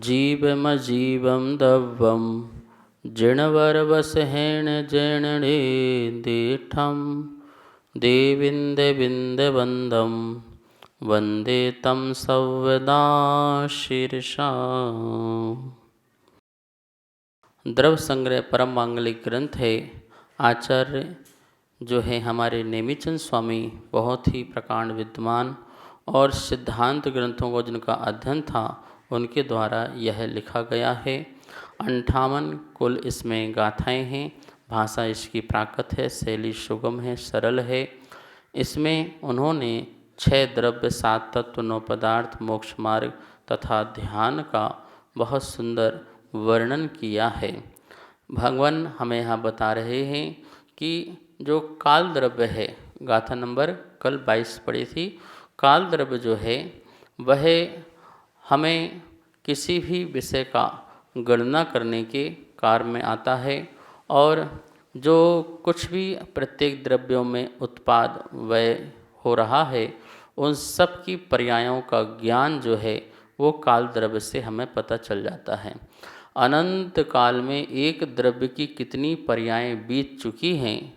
जीवमजीवं दव्वं जिणवरवसहेण जैणणे दीठं देविन्दविन्दवन्दं वन्दे तं सव्यदा शीर्षा। द्रव्य संग्रह परम मांगलिक ग्रंथ है। आचार्य जो है हमारे नेमिचंद स्वामी बहुत ही प्रकांड विद्वान और सिद्धांत ग्रंथों को जिनका अध्ययन था उनके द्वारा यह लिखा गया है। 58 कुल इसमें गाथाएं हैं। भाषा इसकी प्राकृत है, शैली सुगम है, सरल है। इसमें उन्होंने 6 द्रव्य, 7 तत्व, 9 पदार्थ, मोक्ष मार्ग तथा ध्यान का बहुत सुंदर वर्णन किया है। भगवान हमें यहाँ बता रहे हैं कि जो काल द्रव्य है, गाथा नंबर कल 22 पढ़ी थी, काल द्रव्य जो है वह हमें किसी भी विषय का गणना करने के कार्य में आता है और जो कुछ भी प्रत्येक द्रव्यों में उत्पाद व्यय हो रहा है उन सब की पर्यायों का ज्ञान जो है वो काल द्रव्य से हमें पता चल जाता है। अनंत काल में एक द्रव्य की कितनी पर्यायें बीत चुकी हैं,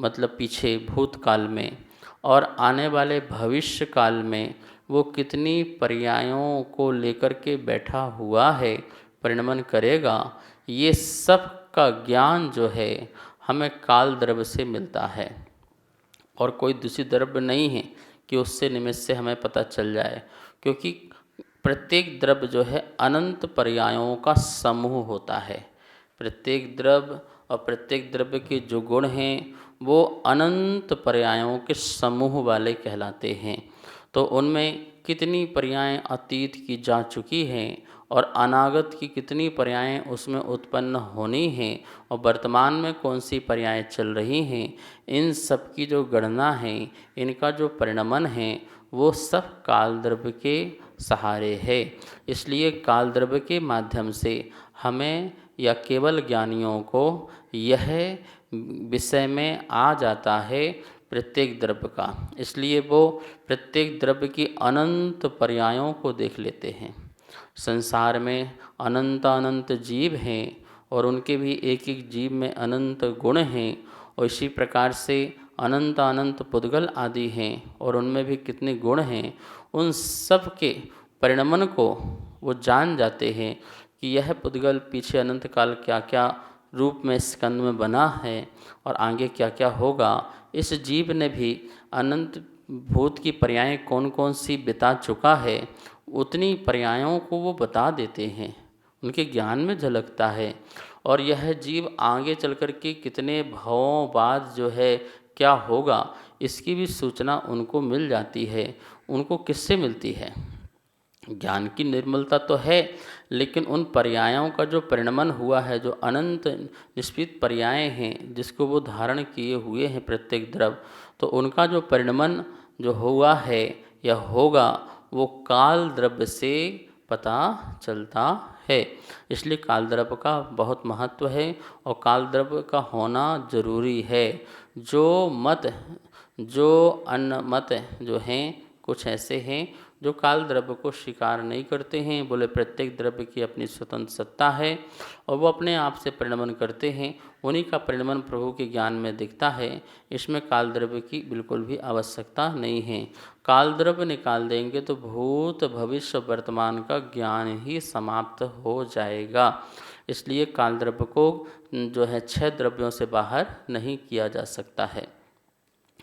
मतलब पीछे भूतकाल में, और आने वाले भविष्य काल में वो कितनी पर्यायों को लेकर के बैठा हुआ है, परिणमन करेगा, ये सब का ज्ञान जो है हमें काल द्रव्य से मिलता है और कोई दूसरी द्रव्य नहीं है कि उससे निमित्त से हमें पता चल जाए, क्योंकि प्रत्येक द्रव्य जो है अनंत पर्यायों का समूह होता है। प्रत्येक द्रव्य और प्रत्येक द्रव्य के जो गुण हैं वो अनंत पर्यायों के समूह वाले कहलाते हैं। तो उनमें कितनी पर्यायें अतीत की जा चुकी हैं और अनागत की कितनी पर्यायें उसमें उत्पन्न होनी हैं और वर्तमान में कौन सी पर्यायें चल रही हैं, इन सब की जो गणना है, इनका जो परिणमन है, वो सब काल द्रव्य के सहारे है। इसलिए काल द्रव्य के माध्यम से हमें या केवल ज्ञानियों को यह विषय में आ जाता है प्रत्येक द्रव्य का। इसलिए वो प्रत्येक द्रव्य की अनंत पर्यायों को देख लेते हैं। संसार में अनंत अनंत जीव हैं और उनके भी एक एक जीव में अनंत गुण हैं और इसी प्रकार से अनंत अनंत पुद्गल आदि हैं और उनमें भी कितने गुण हैं। उन सब के परिणमन को वो जान जाते हैं कि यह पुद्गल पीछे अनंत काल क्या क्या रूप में स्कंद में बना है और आगे क्या क्या होगा। इस जीव ने भी अनंत भूत की पर्यायें कौन कौन सी बिता चुका है, उतनी पर्यायों को वो बता देते हैं, उनके ज्ञान में झलकता है। और यह जीव आगे चल कर के कितने भावों बाद जो है क्या होगा, इसकी भी सूचना उनको मिल जाती है। उनको किससे मिलती है? ज्ञान की निर्मलता तो है, लेकिन उन पर्यायों का जो परिणमन हुआ है, जो अनंत निष्पित पर्यायें हैं जिसको वो धारण किए हुए हैं प्रत्येक द्रव्य, तो उनका जो परिणमन जो हुआ है या होगा वो काल द्रव्य से पता चलता है। इसलिए काल द्रव्य का बहुत महत्व है और काल द्रव्य का होना जरूरी है। जो अन्य मत जो हैं कुछ ऐसे हैं जो काल द्रव्य को स्वीकार नहीं करते हैं, बोले प्रत्येक द्रव्य की अपनी स्वतंत्र सत्ता है और वो अपने आप से परिणमन करते हैं, उन्हीं का परिणमन प्रभु के ज्ञान में दिखता है। इसमें काल द्रव्य की बिल्कुल भी आवश्यकता नहीं है। काल द्रव्य निकाल देंगे तो भूत भविष्य वर्तमान का ज्ञान ही समाप्त हो जाएगा। इसलिए काल द्रव्य को जो है 6 द्रव्यों से बाहर नहीं किया जा सकता है।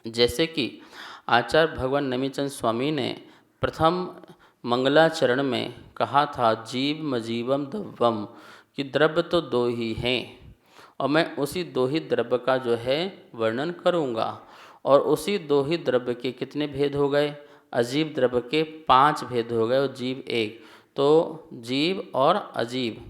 जैसे कि आचार्य भगवान नेमिचंद स्वामी ने प्रथम मंगलाचरण में कहा था, जीव मजीवम दव्वम, कि द्रव्य तो 2 ही हैं और मैं उसी 2 ही द्रव्य का जो है वर्णन करूँगा। और उसी 2 ही द्रव्य के कितने भेद हो गए? अजीव द्रव्य के 5 भेद हो गए और जीव 1। तो जीव और अजीव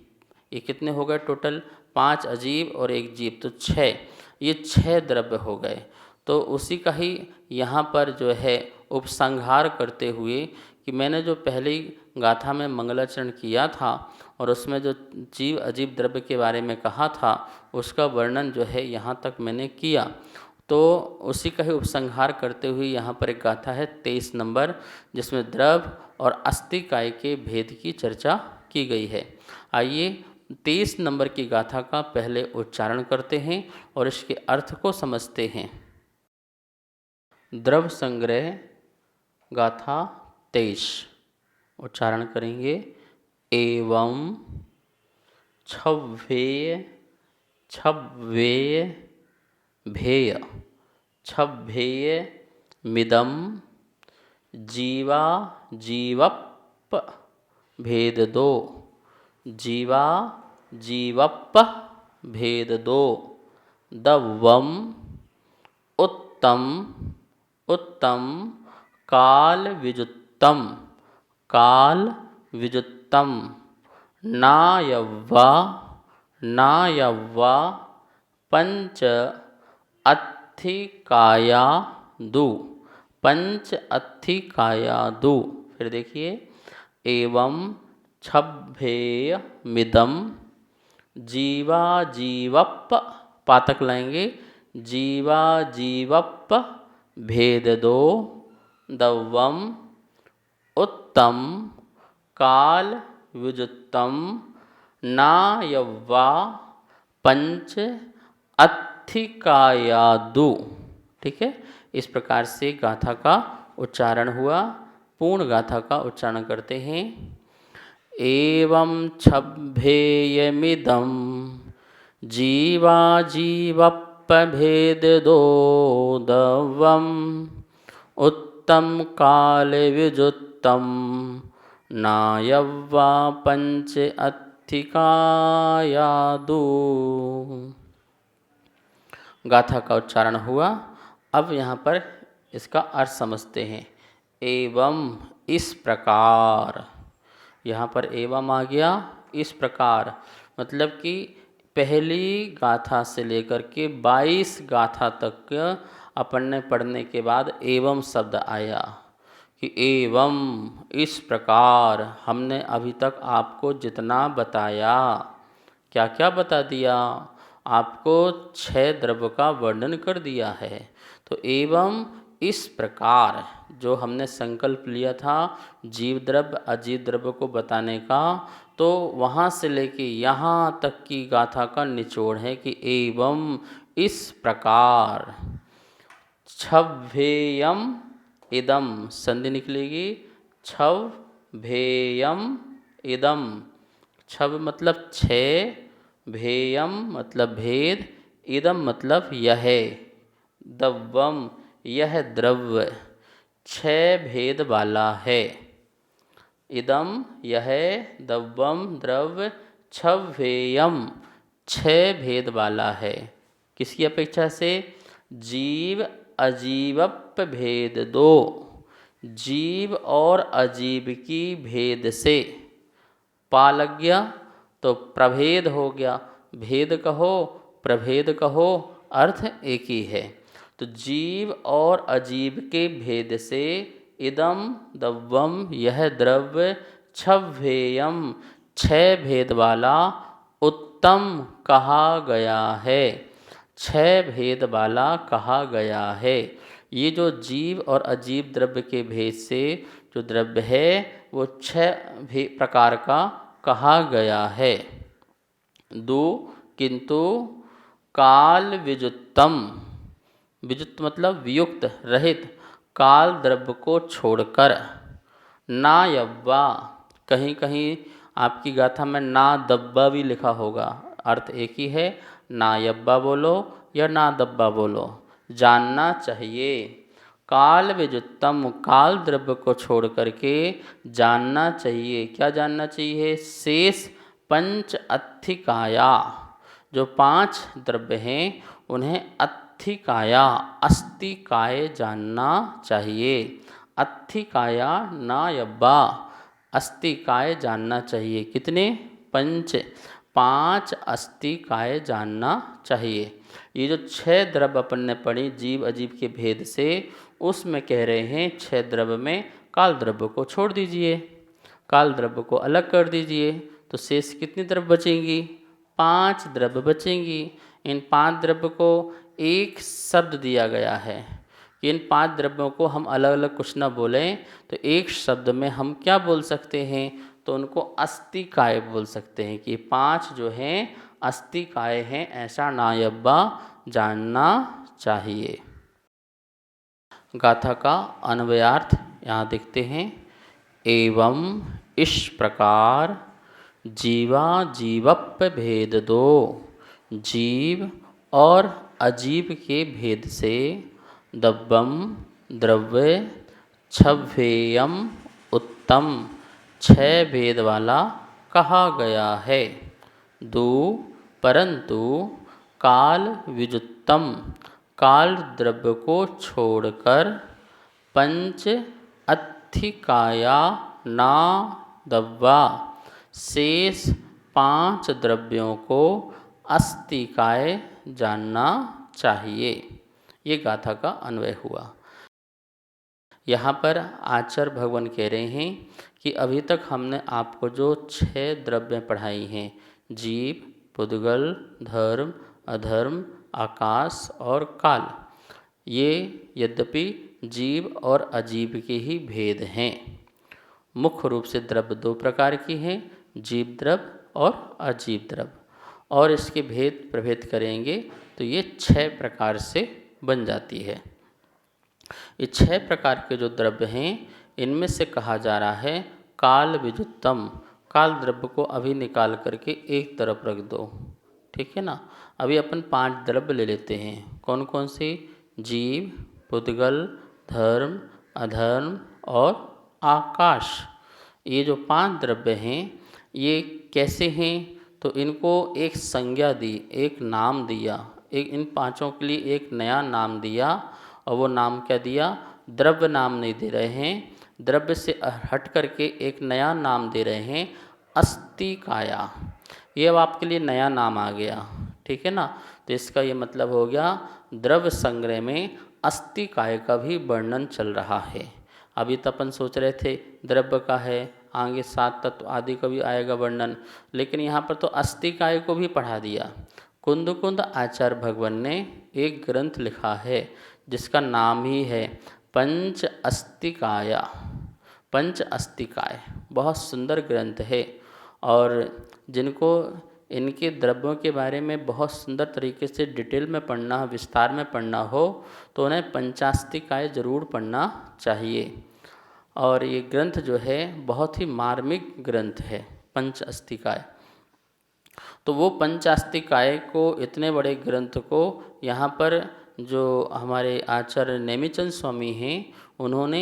ये कितने हो गए टोटल? 5 अजीव और 1 जीव, तो 6। ये 6 द्रव्य हो गए। तो उसी का ही यहाँ पर जो है उपसंहार करते हुए कि मैंने जो पहली गाथा में मंगलाचरण किया था और उसमें जो जीव अजीव द्रव्य के बारे में कहा था उसका वर्णन जो है यहाँ तक मैंने किया। तो उसी का ही उपसंहार करते हुए यहाँ पर एक गाथा है 23 नंबर, जिसमें द्रव्य और अस्थिकाय के भेद की चर्चा की गई है। आइए 23 नंबर की गाथा का पहले उच्चारण करते हैं और इसके अर्थ को समझते हैं। द्रव्य संग्रह गाथा 23 उच्चारण करेंगे। एवं छव्वेय छव्वेय भेय छव्वेय मिदम जीवा जीवप भेद दो जीवा जीवप भेद दो दवम उत्तम उत्तम काल विजुत्तम काल विजुत्तम नायव्वा नायव्वा पंच अत्थिकाया दु पंच अत्थिकाया दु। फिर देखिए एवं छब्भेय मिदम जीवा जीवप पातक लाएंगे जीवा जीवप भेद दो दवम उत्तम काल विजुत्तम नायव्वा पंच अत्थिकायादु। ठीक है, इस प्रकार से गाथा का उच्चारण हुआ। पूर्ण गाथा का उच्चारण करते हैं। एवं छब्भेयमिदं जीवा जीवप भेद दो दवम उत्तम काल विजुत्तम नायव्वा पंच अत्थिकायादु। गाथा का उच्चारण हुआ। अब यहाँ पर इसका अर्थ समझते हैं। एवं इस प्रकार, यहाँ पर एवं आ गया इस प्रकार, मतलब कि पहली गाथा से लेकर के 22 गाथा तक अपन ने पढ़ने के बाद एवं शब्द आया कि एवं इस प्रकार हमने अभी तक आपको जितना बताया, क्या क्या बता दिया, आपको 6 द्रव्य का वर्णन कर दिया है। तो एवं इस प्रकार जो हमने संकल्प लिया था जीव द्रव्य अजीव द्रव्य को बताने का, तो वहाँ से लेके यहाँ तक की गाथा का निचोड़ है कि एवं इस प्रकार छव्भेयम इदम संधि निकलेगी। छव भेयम इदम, छव मतलब 6, भेयम मतलब भेद, इदम मतलब यह, दव्वम यह द्रव्य 6 भेद वाला है। इदम यह दव्वम द्रव्य छव्भेयम 6 भेद वाला है। किसकी अपेक्षा से? जीव अजीवप भेद दो, जीव और अजीव की भेद से। पा लग गया तो प्रभेद हो गया, भेद कहो प्रभेद कहो अर्थ एक ही है। तो जीव और अजीव के भेद से इदम दव्वम यह द्रव्य छव्भेयम 6 भेद वाला उत्तम कहा गया है, 6 भेद वाला कहा गया है। ये जो जीव और अजीव द्रव्य के भेद से जो द्रव्य है वो 6 प्रकार का कहा गया है। दो किंतु काल विजुत्तम, विजुक्त मतलब वियुक्त रहित, काल द्रव्य को छोड़कर, ना यव्वा, कहीं कहीं आपकी गाथा में ना दब्बा भी लिखा होगा, अर्थ एक ही है। ना यव्वा बोलो या ना दब्बा बोलो, जानना चाहिए। काल विजुत्तम, काल द्रव्य को छोड़ करके जानना चाहिए। क्या जानना चाहिए? शेष पंच अत्थिकाया, जो 5 द्रव्य हैं उन्हें अत्थिकाया अस्थिकाय जानना चाहिए। अत्थिकाया ना यब्बा, अस्थिकाय जानना चाहिए। कितने? 5 अस्थिकाय जानना चाहिए। ये जो 6 द्रव्य अपन ने पढ़ी जीव अजीव के भेद से, उसमें कह रहे हैं 6 द्रव्य में काल द्रव्य को छोड़ दीजिए, काल द्रव्य को अलग कर दीजिए, तो शेष कितनी द्रव्य बचेंगी? 5 द्रव्य बचेंगी। इन 5 द्रव्य को एक शब्द दिया गया है कि इन 5 द्रव्यों को हम अलग अलग कुछ ना बोलें, तो एक शब्द में हम क्या बोल सकते हैं? तो उनको अस्थिकाय बोल सकते हैं कि 5 जो हैं अस्थिकाय हैं, ऐसा नायब्बा जानना चाहिए। गाथा का अन्वयार्थ यहाँ देखते हैं। एवं इस प्रकार जीवा जीवप्य भेद दो, जीव और अजीव के भेद से दब्बम द्रव्य छव्येयम उत्तम 6 भेद वाला कहा गया है। दो परंतु काल विजुत्तम काल द्रव्य को छोड़कर पंच अत्थिकाया ना दब्बा शेष 5 द्रव्यों को अस्थिकाय जानना चाहिए। ये गाथा का अन्वय हुआ। यहाँ पर आचार्य भगवान कह रहे हैं कि अभी तक हमने आपको जो 6 द्रव्य पढ़ाई हैं, जीव, पुद्गल, धर्म, अधर्म, आकाश और काल, ये यद्यपि जीव और अजीव के ही भेद हैं। मुख्य रूप से द्रव्य 2 प्रकार की हैं, जीव द्रव्य और अजीव द्रव्य, और इसके भेद प्रभेद करेंगे तो ये 6 प्रकार से बन जाती है। ये 6 प्रकार के जो द्रव्य हैं, इनमें से कहा जा रहा है काल विजुत्तम। काल द्रव्य को अभी निकाल करके एक तरफ रख दो, ठीक है ना। अभी अपन 5 द्रव्य ले लेते हैं। कौन कौन से? जीव, पुद्गल, धर्म, अधर्म और आकाश। ये जो 5 द्रव्य हैं, ये कैसे हैं? तो इनको एक संज्ञा दी, एक नाम दिया, एक इन 5 के लिए एक नया नाम दिया। और वो नाम क्या दिया? द्रव्य नाम नहीं दे रहे हैं, द्रव्य से हट करके एक नया नाम दे रहे हैं, अस्थिकाया। ये अब आपके लिए नया नाम आ गया, ठीक है ना। तो इसका ये मतलब हो गया द्रव्य संग्रह में अस्थिकाय का भी वर्णन चल रहा है। अभी तो अपन सोच रहे थे द्रव्य का है, आगे 7 तत्व आदि का भी आएगा वर्णन, लेकिन यहाँ पर तो अस्थिकाय को भी पढ़ा दिया। कुंद कुंद आचार्य भगवान ने एक ग्रंथ लिखा है जिसका नाम ही है पंच अस्थिकाया। पंच अस्थिकाय बहुत सुंदर ग्रंथ है, और जिनको इनके द्रव्यों के बारे में बहुत सुंदर तरीके से डिटेल में पढ़ना, विस्तार में पढ़ना हो, तो उन्हें पंचास्तिकाय जरूर पढ़ना चाहिए। और ये ग्रंथ जो है बहुत ही मार्मिक ग्रंथ है, पंच अस्थिकाय। तो वो पंचास्तिकाय को, इतने बड़े ग्रंथ को, यहाँ पर जो हमारे आचार्य नेमिचंद स्वामी हैं, उन्होंने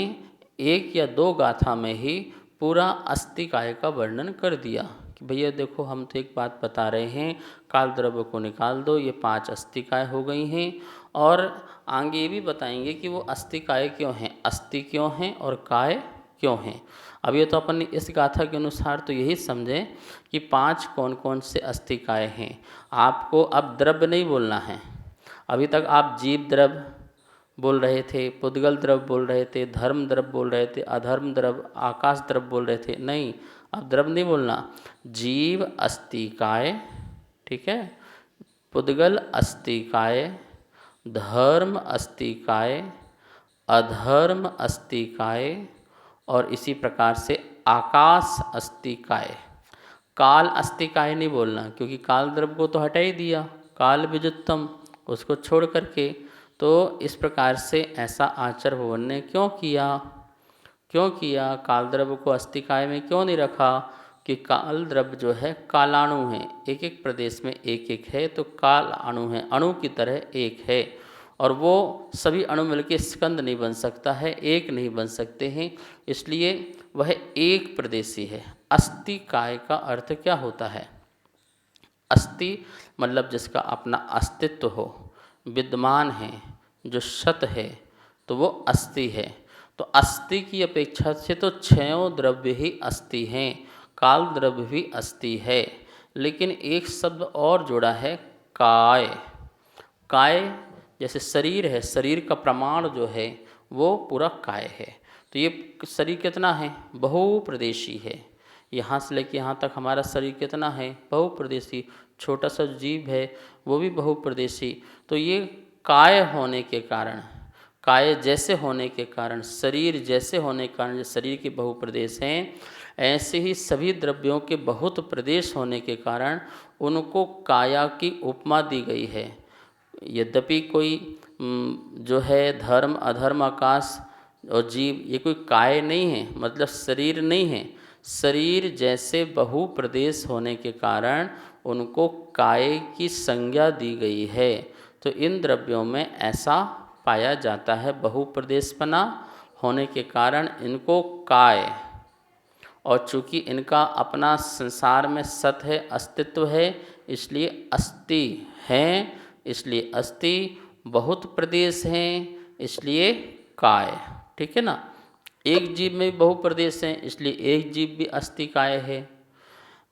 1 या 2 गाथा में ही पूरा अस्थिकाय का वर्णन कर दिया कि भैया देखो, हम तो एक बात बता रहे हैं, काल द्रव्य को निकाल दो, ये 5 अस्थिकाय हो गई हैं। और आगे ये भी बताएंगे कि वो अस्थिकाय क्यों हैं, अस्थि क्यों हैं और काय क्यों हैं। अब ये तो अपन ने इस गाथा के अनुसार तो यही समझें कि 5 कौन कौन से अस्थिकाय हैं। आपको अब द्रव्य नहीं बोलना है। अभी तक आप जीव द्रव्य बोल रहे थे, पुद्गल द्रव्य बोल रहे थे, धर्म द्रव्य बोल रहे थे, अधर्म द्रव्य, आकाश द्रव्य बोल रहे थे। नहीं, अब द्रव्य नहीं बोलना। जीव अस्थिकाय, ठीक है, पुद्गल अस्थिकाय, धर्म अस्थिकाय, अधर्म अस्थिकाय, और इसी प्रकार से आकाश अस्थिकाय। काल अस्थिकाय नहीं बोलना, क्योंकि काल द्रव्य को तो हटा ही दिया, काल विजुत्तम उसको छोड़ करके। तो इस प्रकार से ऐसा आचार्य भगवान ने क्यों किया? क्यों किया? काल द्रव्य को अस्थिकाय में क्यों नहीं रखा? कि काल द्रव्य जो है कालाणु है, एक एक प्रदेश में एक एक है, तो काल अणु है, अणु की तरह एक है, और वो सभी अणु मिलकर स्कंद नहीं बन सकता है, एक नहीं बन सकते हैं, इसलिए वह एक प्रदेशी है। अस्थिकाय का अर्थ क्या होता है? अस्थि मतलब जिसका अपना अस्तित्व हो, विद्यमान है, जो सत है, तो वो अस्थि है। तो अस्थि की अपेक्षा से तो 6 द्रव्य ही अस्थि हैं, काल द्रव्य भी अस्थि है। लेकिन एक शब्द और जोड़ा है, काय। काय जैसे शरीर है, शरीर का प्रमाण जो है वो पूरा काय है। तो ये शरीर कितना है? बहुप्रदेशी है। यहाँ से लेके यहाँ तक हमारा शरीर कितना है? बहुप्रदेशी। छोटा सा जीव है वो भी बहुप्रदेशी। तो ये काय होने के कारण, काय जैसे होने के कारण, शरीर जैसे होने के कारण, जो शरीर के बहुप्रदेश हैं, ऐसे ही सभी द्रव्यों के बहुत प्रदेश होने के कारण उनको काया की उपमा दी गई है। यद्यपि कोई जो है धर्म, अधर्म, आकाश और जीव, ये कोई काय नहीं है, मतलब शरीर नहीं है। शरीर जैसे बहुप्रदेश होने के कारण उनको काय की संज्ञा दी गई है। तो इन द्रव्यों में ऐसा पाया जाता है, बहुप्रदेशपना होने के कारण इनको काय, और चूँकि इनका अपना संसार में सत है, अस्तित्व है, इसलिए अस्ति हैं, इसलिए अस्ति, बहुत प्रदेश हैं, इसलिए काय। ठीक है ना। एक जीव में भी बहुप्रदेश हैं, इसलिए एक जीव भी अस्ति काय है।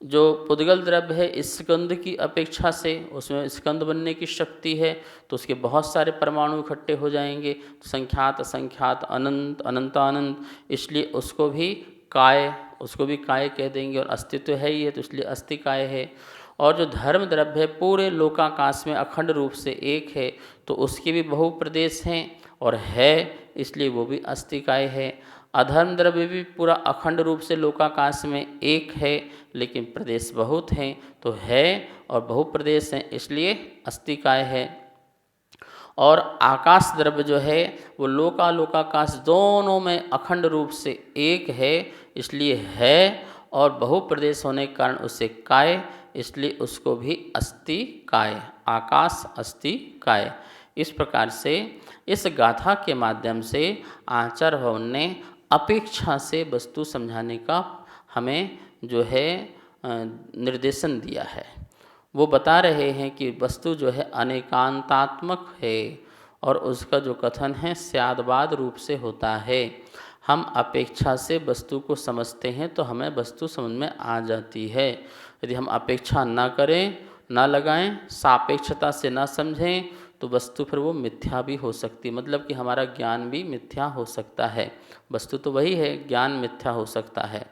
जो पुद्गल द्रव्य है स्कंद की अपेक्षा से, उसमें स्कंद बनने की शक्ति है, तो उसके बहुत सारे परमाणु इकट्ठे हो जाएंगे, तो संख्यात, असंख्यात, अनंत, अनंतानंत, इसलिए उसको भी काय, उसको भी काय कह देंगे, और अस्तित्व है ही है, तो इसलिए अस्ति काय है। और जो धर्म द्रव्य है पूरे लोकाकाश में अखंड रूप से एक है, तो उसके भी बहुप्रदेश हैं और है, इसलिए वो भी अस्ति काय है। अधर्म द्रव्य भी पूरा अखंड रूप से लोकाकाश में एक है, लेकिन प्रदेश बहुत हैं, तो है और बहुप्रदेश हैं, इसलिए अस्ति काय है। और आकाश द्रव्य जो है वो लोकाकाश दोनों में अखंड रूप से एक है, इसलिए है, और बहुप्रदेश होने के कारण उसे काय, इसलिए उसको भी अस्ति काय, आकाश अस्ति काय। इस प्रकार से इस गाथा के माध्यम से आचार्य भगवान ने अपेक्षा से वस्तु समझाने का हमें जो है निर्देशन दिया है। वो बता रहे हैं कि वस्तु जो है अनेकांतात्मक है, और उसका जो कथन है स्यादवाद रूप से होता है। हम अपेक्षा से वस्तु को समझते हैं तो हमें वस्तु समझ में आ जाती है। यदि हम अपेक्षा ना करें, ना लगाएं, सापेक्षता से ना समझें, तो वस्तु फिर वो मिथ्या भी हो सकती है, मतलब कि हमारा ज्ञान भी मिथ्या हो सकता है। वस्तु तो वही है, ज्ञान मिथ्या हो सकता है।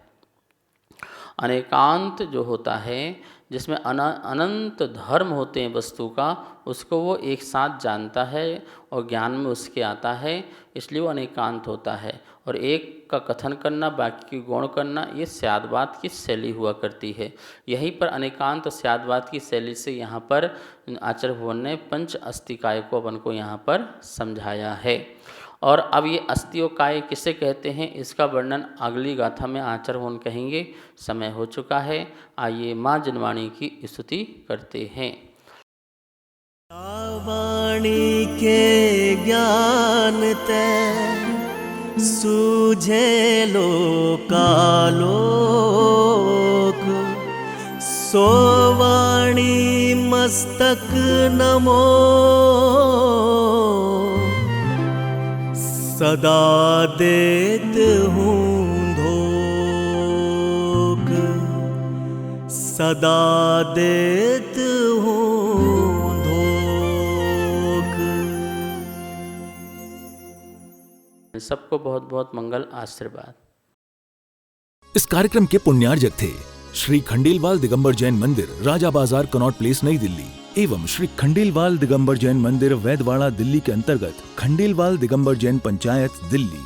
अनेकांत जो होता है, जिसमें अनंत धर्म होते हैं वस्तु का, उसको वो एक साथ जानता है और ज्ञान में उसके आता है, इसलिए वो अनेकांत होता है। और एक का कथन करना, बाकी की गौण करना, ये स्यादवाद की शैली हुआ करती है। यहीं पर अनेकांत और स्यादवाद की शैली से यहाँ पर आचार्य भगवान ने पंच अस्तिकाय को अपन को यहाँ पर समझाया है। और अब ये अस्ति और काय किसे कहते हैं, इसका वर्णन अगली गाथा में आचार्य भगवान कहेंगे। समय हो चुका है, आइए माँ जनवाणी की स्तुति करते हैं। वाणी के ज्ञान ते सूझे लोकालोक, सो वाणी मस्तक नमो, सदा देत हूँ धोक, सदा देत हूँ धोक। सबको बहुत बहुत मंगल आशीर्वाद। इस कार्यक्रम के पुण्यार्जक थे श्री खंडेलवाल दिगंबर जैन मंदिर, राजा बाजार, कनॉट प्लेस, नई दिल्ली, एवं श्री खंडेलवाल दिगंबर जैन मंदिर, वैदवाड़ा, दिल्ली के अंतर्गत खंडेलवाल दिगंबर जैन पंचायत, दिल्ली।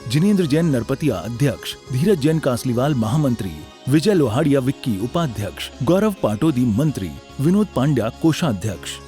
जिनेंद्र जैन नरपतिया अध्यक्ष, धीरज जैन कासलीवाल महामंत्री, विजय लोहाड़िया विक्की उपाध्यक्ष, गौरव पाटोदी मंत्री, विनोद पांड्या कोषाध्यक्ष।